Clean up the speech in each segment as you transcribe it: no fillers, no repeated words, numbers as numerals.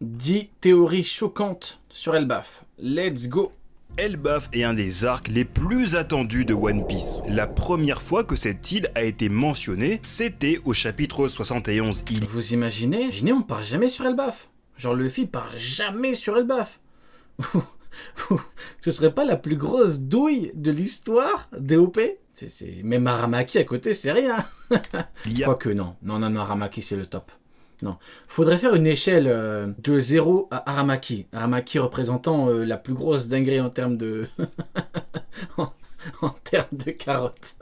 10 théories choquantes sur Elbaf. Let's go. Elbaf est un des arcs les plus attendus de One Piece. La première fois que cette île a été mentionnée, c'était au chapitre 71. Vous imaginez, on part jamais sur Elbaf. Genre Luffy part jamais sur Elbaf. Ce serait pas la plus grosse douille de l'histoire des OP? Même Aramaki à côté, c'est rien. Quoique non, Aramaki c'est le top. Non, faudrait faire une échelle de 0 à Aramaki. Aramaki représentant la plus grosse dinguerie en termes de... en termes de carottes.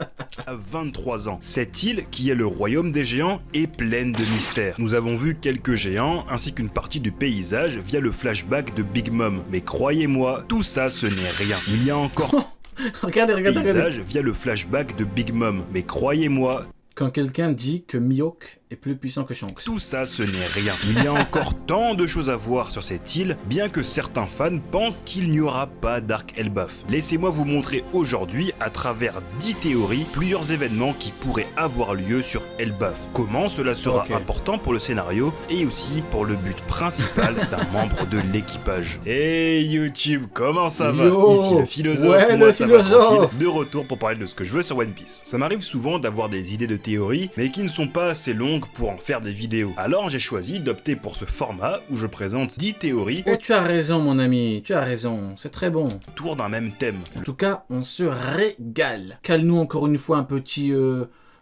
À 23 ans, cette île, qui est le royaume des géants, est pleine de mystères. Nous avons vu quelques géants, ainsi qu'une partie du paysage via le flashback de Big Mom. Mais croyez-moi, tout ça, ce n'est rien. Il y a encore... regardez. Paysage via le flashback de Big Mom. Mais croyez-moi... Quand quelqu'un dit que Mihawk est plus puissant que Shanks. Tout ça, ce n'est rien. Il y a encore tant de choses à voir sur cette île, bien que certains fans pensent qu'il n'y aura pas d'arc Elbaf. Laissez-moi vous montrer aujourd'hui, à travers 10 théories, plusieurs événements qui pourraient avoir lieu sur Elbaf. Comment cela sera important pour le scénario, et aussi pour le but principal d'un membre de l'équipage. Hey YouTube, comment ça va? Ici le philosophe, ouais, moi le ça philosophe. va tranquille, de retour pour parler de ce que je veux sur One Piece. Ça m'arrive souvent d'avoir des idées de théories, mais qui ne sont pas assez longues pour en faire des vidéos. Alors j'ai choisi d'opter pour ce format où je présente 10 théories tu as raison mon ami, tu as raison, c'est très bon. autour d'un même thème. En tout cas, on se régale. Cale-nous encore une fois un petit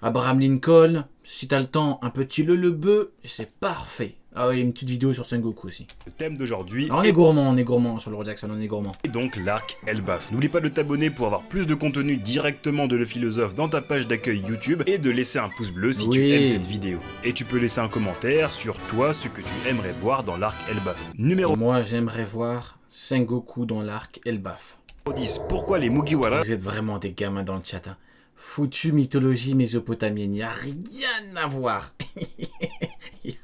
Abraham Lincoln, si t'as le temps, un petit le bœuf, et c'est parfait. Ah oui, une petite vidéo sur Sengoku aussi. Le thème d'aujourd'hui On est gourmand sur le Lord Jackson, on est gourmand. est donc l'arc Elbaf. N'oublie pas de t'abonner pour avoir plus de contenu directement de Le Philosophe dans ta page d'accueil YouTube et de laisser un pouce bleu si tu aimes cette vidéo. Et tu peux laisser un commentaire sur toi ce que tu aimerais voir dans l'arc Elbaf. Numéro Moi, j'aimerais voir Sengoku dans l'arc Elbaf. 10. Pourquoi les Mugiwara Vous êtes vraiment des gamins dans le chat. Hein. Foutue mythologie mésopotamienne, il n'y a rien à voir. Il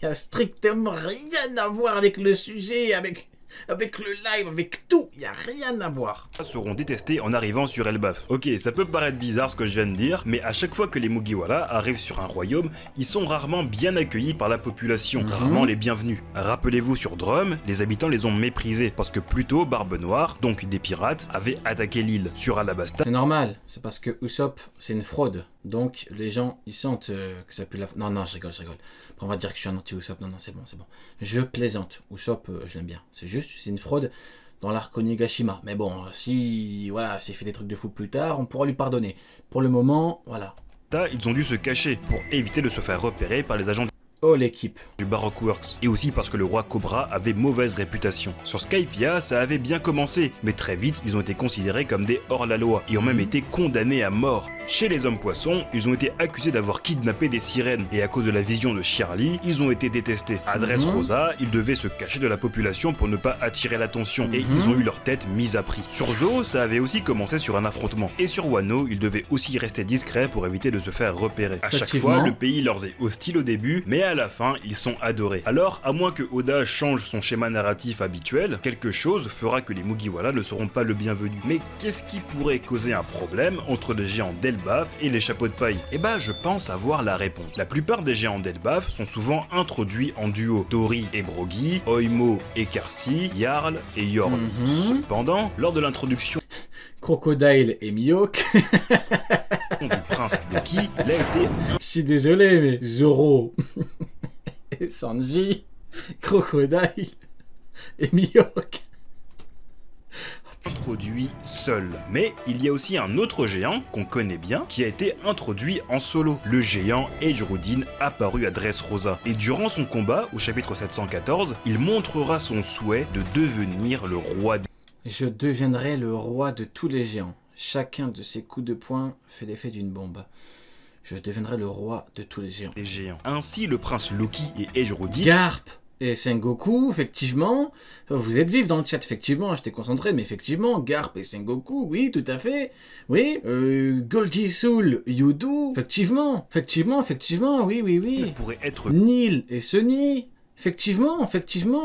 y a strictement rien à voir avec le sujet, avec le live, avec tout. Il n'y a rien à voir. seront détestés en arrivant sur Elbaf. Ok, ça peut paraître bizarre ce que je viens de dire, mais à chaque fois que les Mugiwara arrivent sur un royaume, ils sont rarement bien accueillis par la population, rarement les bienvenus. Rappelez-vous sur Drum, les habitants les ont méprisés, parce que plus tôt, Barbe Noire, donc des pirates, avaient attaqué l'île. Sur Alabasta, C'est normal, c'est parce que Usopp, c'est une fraude. Donc, les gens, ils sentent que ça pue la... Non, je rigole. Après, on va dire que je suis un anti-Usopp. Non, c'est bon. Je plaisante. Usopp, je l'aime bien. C'est une fraude dans l'arc Onigashima. Mais bon, s'il fait des trucs de fou plus tard, on pourra lui pardonner. Pour le moment, voilà. ils ont dû se cacher pour éviter de se faire repérer par les agents Oh, l'équipe. du Baroque Works, et aussi parce que le roi Cobra avait mauvaise réputation. Sur Skypiea, ça avait bien commencé, mais très vite, ils ont été considérés comme des hors-la-loi, et ont même été condamnés à mort. Chez les hommes poissons, ils ont été accusés d'avoir kidnappé des sirènes, et à cause de la vision de Charlie, ils ont été détestés. À Dressrosa, ils devaient se cacher de la population pour ne pas attirer l'attention, et ils ont eu leur tête mise à prix. Sur Zo, ça avait aussi commencé sur un affrontement, et sur Wano, ils devaient aussi rester discrets pour éviter de se faire repérer. À chaque fois, le pays leur est hostile au début, mais à la fin, ils sont adorés. Alors, à moins que Oda change son schéma narratif habituel, quelque chose fera que les Mugiwara ne seront pas le bienvenu. Mais qu'est-ce qui pourrait causer un problème entre les géants d'Elbaf et les chapeaux de paille? Eh ben, je pense avoir la réponse. La plupart des géants d'Elbaf sont souvent introduits en duo. Tori et Brogy, Oimo et Karsi, Jarl et Yorn. Cependant, lors de l'introduction Crocodile et Mihawk. du prince Loki, il a été Je suis désolé, mais Zoro et Sanji, Crocodile et Mihawk. introduit seul. Mais il y a aussi un autre géant qu'on connaît bien qui a été introduit en solo, le géant Edgerudin apparu à Dressrosa. Et durant son combat, au chapitre 714, il montrera son souhait de devenir le roi des... Je deviendrai le roi de tous les géants. Chacun de ces coups de poing fait l'effet d'une bombe. Je deviendrai le roi de tous les géants. Ainsi, le prince Loki et Edgerudin... Garp et Sengoku, effectivement. Vous êtes vifs dans le chat, effectivement. J'étais concentré, mais effectivement, Garp et Sengoku, oui, tout à fait. Oui, Goldie Soul, Yudu, effectivement, oui. pourraient être Neil et Sunny. Effectivement,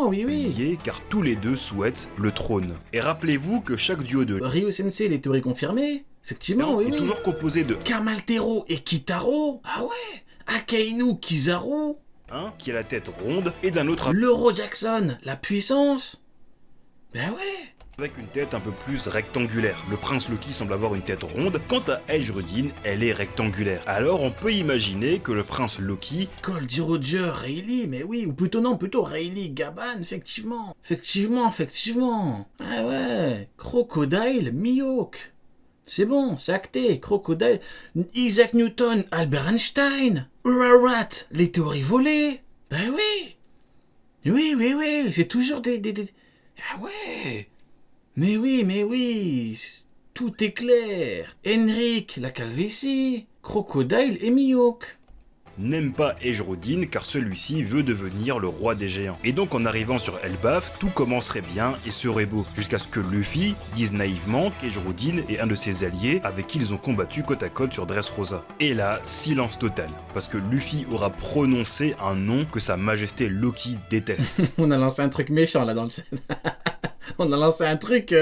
oui. liés car tous les deux souhaitent le trône. Et rappelez-vous que chaque duo de Ryo Sensei, les théories confirmées. Effectivement, oui. toujours composé de Kamaltero et Kitaro. Ah ouais. Akainu, Kizaru. un qui a la tête ronde et d'un autre L'Euro Jackson, la puissance. Ben ouais. avec une tête un peu plus rectangulaire. Le prince Loki semble avoir une tête ronde, quant à Edgerudin, elle est rectangulaire. Alors on peut imaginer que le prince Loki... Goldie Roger, Rayleigh, mais oui, ou plutôt non, plutôt Rayleigh, Gaban, effectivement. Effectivement. Ah ouais, Crocodile, Mihawk. C'est bon, c'est acté, Crocodile, Isaac Newton, Albert Einstein, Urarat, les théories volées. Ben oui. Oui, c'est toujours des... Ah ouais. Mais oui, tout est clair. Henrik, la calvitie, Crocodile et Mihawk. n'aime pas Edgerudin car celui-ci veut devenir le roi des géants. Et donc en arrivant sur Elbaf, tout commencerait bien et serait beau, jusqu'à ce que Luffy dise naïvement qu'Edgerudin est un de ses alliés avec qui ils ont combattu côte à côte sur Dressrosa. Et là, silence total, parce que Luffy aura prononcé un nom que sa majesté Loki déteste. On a lancé un truc méchant là dans le chat. On a lancé un truc...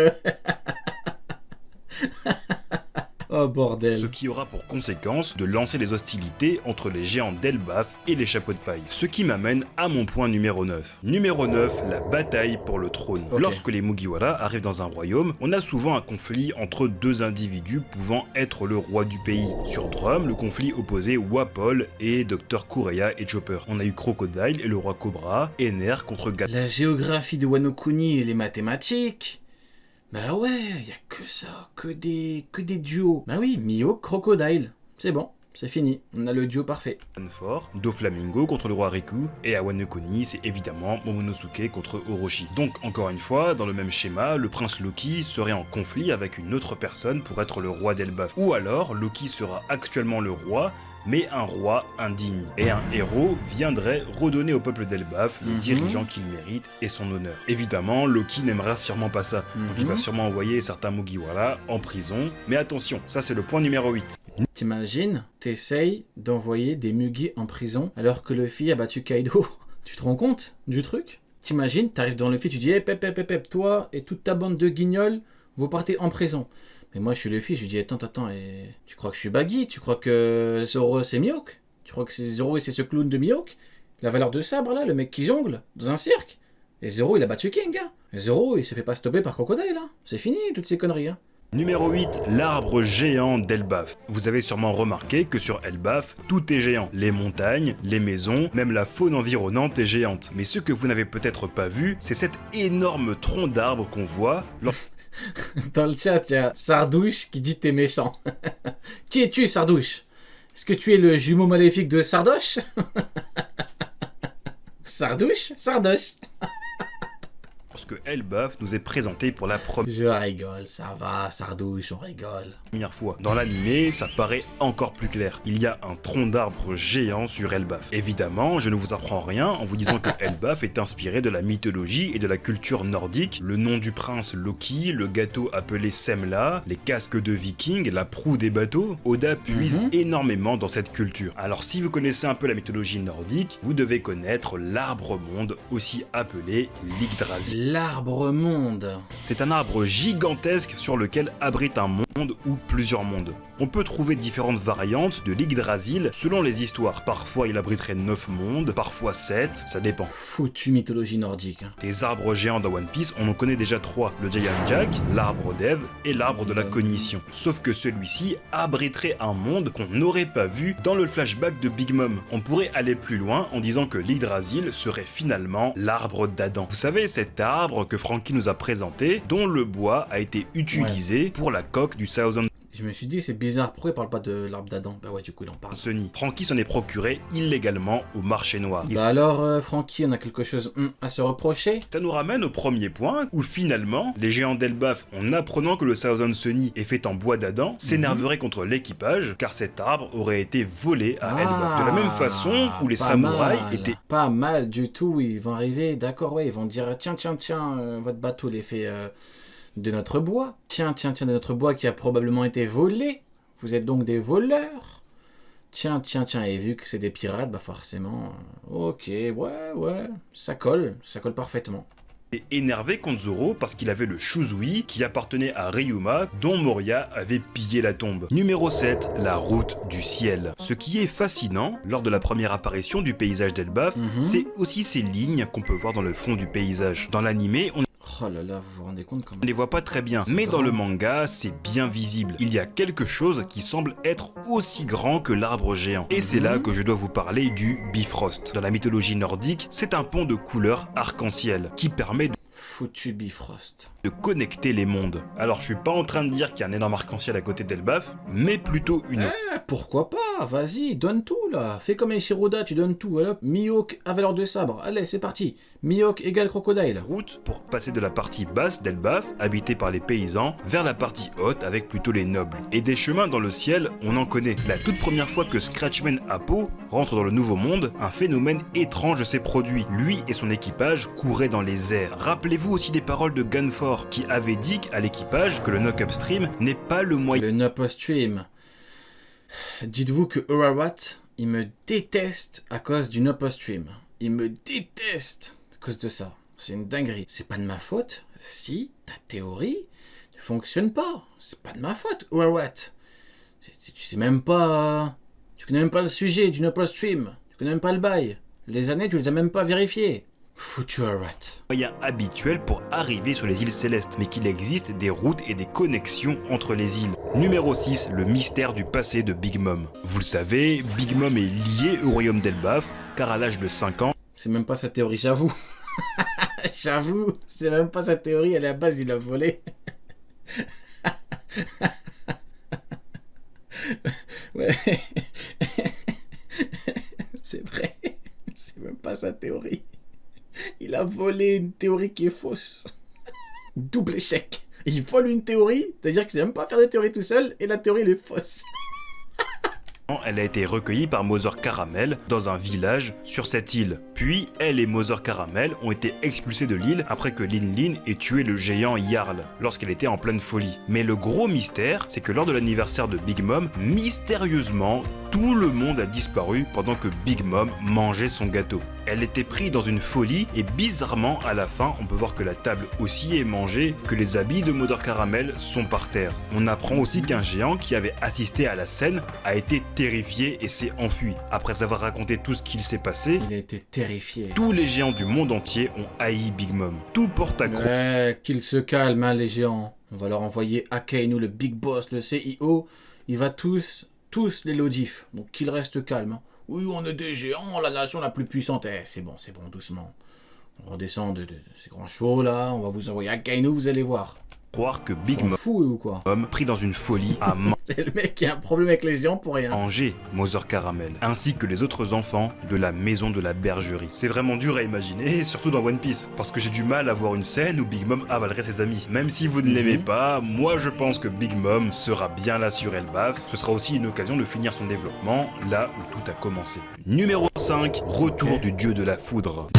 Oh bordel. Ce qui aura pour conséquence de lancer les hostilités entre les géants d'Elbaf et les chapeaux de paille. Ce qui m'amène à mon point numéro 9. Numéro 9, la bataille pour le trône. Okay. Lorsque les Mugiwara arrivent dans un royaume, on a souvent un conflit entre deux individus pouvant être le roi du pays. Sur Drum, le conflit opposait Wapol et Dr. Kureya et Chopper. On a eu Crocodile et le roi Cobra, Ener contre Gat. La géographie de Wano Kuni et les mathématiques. Bah ouais, y a que ça, que des duos. Bah oui, Mihawk, Crocodile. C'est bon, c'est fini. On a le duo parfait. Fort, Doflamingo contre le roi Riku, et à Wano Kuni, c'est évidemment Momonosuke contre Orochi. Donc, encore une fois, dans le même schéma, le prince Loki serait en conflit avec une autre personne pour être le roi d'Elbaf. Ou alors, Loki sera actuellement le roi, mais un roi indigne. Et un héros viendrait redonner au peuple d'Elbaf le dirigeant qu'il mérite et son honneur. Évidemment, Loki n'aimera sûrement pas ça, donc il va sûrement envoyer certains Mugiwara en prison. Mais attention, ça c'est le point numéro 8. T'imagines, t'essayes d'envoyer des Mugi en prison alors que Luffy a battu Kaido. Tu te rends compte du truc? T'imagines, t'arrives dans Luffy, tu dis hey, pep, toi et toute ta bande de guignols, vous partez en prison. Mais moi je suis Luffy, je lui dis attends, et... tu crois que je suis Baggy? Tu crois que Zoro c'est Mihawk? Tu crois que c'est Zoro et c'est ce clown de Mihawk? La valeur de sabre là, le mec qui jongle dans un cirque? Et Zoro il a battu King, hein? Et Zoro il se fait pas stopper par Crocodile, hein? C'est fini toutes ces conneries, hein? Numéro 8, l'arbre géant d'Elbaf. Vous avez sûrement remarqué que sur Elbaf, tout est géant. Les montagnes, les maisons, même la faune environnante est géante. Mais ce que vous n'avez peut-être pas vu, c'est cet énorme tronc d'arbre qu'on voit Dans le chat, il y a Sardouche qui dit t'es méchant. Qui es-tu, Sardouche? Est-ce que tu es le jumeau maléfique de Sardoche? Sardouche? Sardoche. lorsque Elbaf nous est présenté pour la Je rigole, ça va, Sardouche, on rigole. première fois. Dans l'animé, ça paraît encore plus clair. Il y a un tronc d'arbre géant sur Elbaf. Évidemment, je ne vous apprends rien en vous disant que Elbaf est inspiré de la mythologie et de la culture nordique. Le nom du prince Loki, le gâteau appelé Semla, les casques de vikings, la proue des bateaux, Oda puise énormément dans cette culture. Alors si vous connaissez un peu la mythologie nordique, vous devez connaître l'arbre-monde, aussi appelé l'Yggdrasil. L'arbre-monde. C'est un arbre gigantesque sur lequel abrite un monde ou plusieurs mondes. On peut trouver différentes variantes de l'Yggdrasil selon les histoires. Parfois il abriterait 9 mondes, parfois 7, ça dépend. Foutue mythologie nordique. Hein. Des arbres géants dans One Piece, on en connaît déjà 3. Le Giant Jack, l'arbre d'Eve et l'arbre de la cognition. Sauf que celui-ci abriterait un monde qu'on n'aurait pas vu dans le flashback de Big Mom. On pourrait aller plus loin en disant que l'Yggdrasil serait finalement l'arbre d'Adam. Vous savez, cet arbre que Franky nous a présenté, dont le bois a été utilisé pour la coque du Thousand Je me suis dit, c'est bizarre, pourquoi il parle pas de l'arbre d'Adam? Bah ouais, du coup, il en parle. Sunny. Franky s'en est procuré illégalement au marché noir. Bah alors, Franky, on a quelque chose à se reprocher? Ça nous ramène au premier point, où finalement, les géants d'Elbaf, en apprenant que le Thousand Sunny est fait en bois d'Adam, s'énerveraient contre l'équipage, car cet arbre aurait été volé à Elbaf. De la même façon où les samouraïs étaient... Pas mal du tout, ils vont arriver, d'accord, ouais, ils vont dire, tiens, votre bateau, il est fait... de notre bois. Tiens, de notre bois qui a probablement été volé. Vous êtes donc des voleurs. Tiens, et vu que c'est des pirates, bah forcément... ok, ouais, ça colle parfaitement. est énervé contre Zoro parce qu'il avait le Shuzui qui appartenait à Ryuma dont Moria avait pillé la tombe. Numéro 7, la route du ciel. Ce qui est fascinant lors de la première apparition du paysage d'Elbaf, c'est aussi ces lignes qu'on peut voir dans le fond du paysage. Dans l'animé, on Oh là là, vous vous rendez compte comment... ne les voit pas très bien, mais dans le manga, c'est bien visible. Il y a quelque chose qui semble être aussi grand que l'arbre géant. Et c'est là que je dois vous parler du Bifrost. Dans la mythologie nordique, c'est un pont de couleur arc-en-ciel qui permet Foutu Bifrost. de connecter les mondes. Alors je suis pas en train de dire qu'il y a un énorme arc-en-ciel à côté d'Elbaf, mais plutôt une... Pourquoi pas? Vas-y, donne tout là. Fais comme Shiroda, tu donnes tout. Alors, Mihawk à valeur de sabre. Allez, c'est parti. Mihawk égale crocodile. route pour passer de la partie basse d'Elbaf, habitée par les paysans, vers la partie haute avec plutôt les nobles. Et des chemins dans le ciel, on en connaît. La toute première fois que Scratchman Apo rentre dans le Nouveau Monde, un phénomène étrange s'est produit. Lui et son équipage couraient dans les airs. Rappelez-vous aussi des paroles de Gunfor qui avait dit à l'équipage que le knock upstream n'est pas le moyen... Le knock upstream. Dites-vous que Urarat, il me déteste à cause du knock upstream. Il me déteste à cause de ça. C'est une dinguerie. C'est pas de ma faute si ta théorie ne fonctionne pas. C'est pas de ma faute, Urarat. Tu sais même pas... Tu connais même pas le sujet du knock upstream. Tu connais même pas le bail. Les années, tu les as même pas vérifiées. Foutu Urarat. moyen habituel pour arriver sur les îles célestes, mais qu'il existe des routes et des connexions entre les îles. Numéro 6, le mystère du passé de Big Mom. Vous le savez, Big Mom est lié au royaume d'Elbaf, car à l'âge de 5 ans, C'est même pas sa théorie, j'avoue. J'avoue, c'est même pas sa théorie, à la base il a volé. Ouais. C'est vrai, c'est même pas sa théorie. Il a volé une théorie qui est fausse. Double échec. Il vole une théorie, c'est-à-dire qu'il sait même pas faire de théorie tout seul, et la théorie elle est fausse. elle a été recueillie par Mother Caramel dans un village sur cette île. Puis, elle et Mother Caramel ont été expulsés de l'île après que Lin Lin ait tué le géant Jarl lorsqu'elle était en pleine folie. Mais le gros mystère, c'est que lors de l'anniversaire de Big Mom, mystérieusement, tout le monde a disparu pendant que Big Mom mangeait son gâteau. Elle était prise dans une folie et bizarrement, à la fin, on peut voir que la table aussi est mangée, que les habits de Mother Caramel sont par terre. On apprend aussi qu'un géant qui avait assisté à la scène a été terrifié et s'est enfui. Après avoir raconté tout ce qu'il s'est passé, Il a été terrifié. tous les géants du monde entier ont haï Big Mom. Tout porte à croire. Ouais, qu'ils se calment, hein, les géants. On va leur envoyer Akainu, le big boss, le CIO. Il va tous les lodifs. Donc qu'ils restent calmes. Hein. Oui, on est des géants, la nation la plus puissante. Eh, c'est bon, doucement. On redescend de ces grands chevaux là. On va vous envoyer Akainu, vous allez voir. Croire que Big Ils sont fous ou quoi? Mom, pris dans une folie, a C'est le mec qui a un problème avec les géants pour rien. mangé Mother Caramel, ainsi que les autres enfants de la maison de la bergerie. C'est vraiment dur à imaginer, surtout dans One Piece, parce que j'ai du mal à voir une scène où Big Mom avalerait ses amis. Même si vous ne l'aimez pas, moi je pense que Big Mom sera bien là sur Elbaf. Ce sera aussi une occasion de finir son développement, là où tout a commencé. Numéro 5, retour du dieu de la foudre.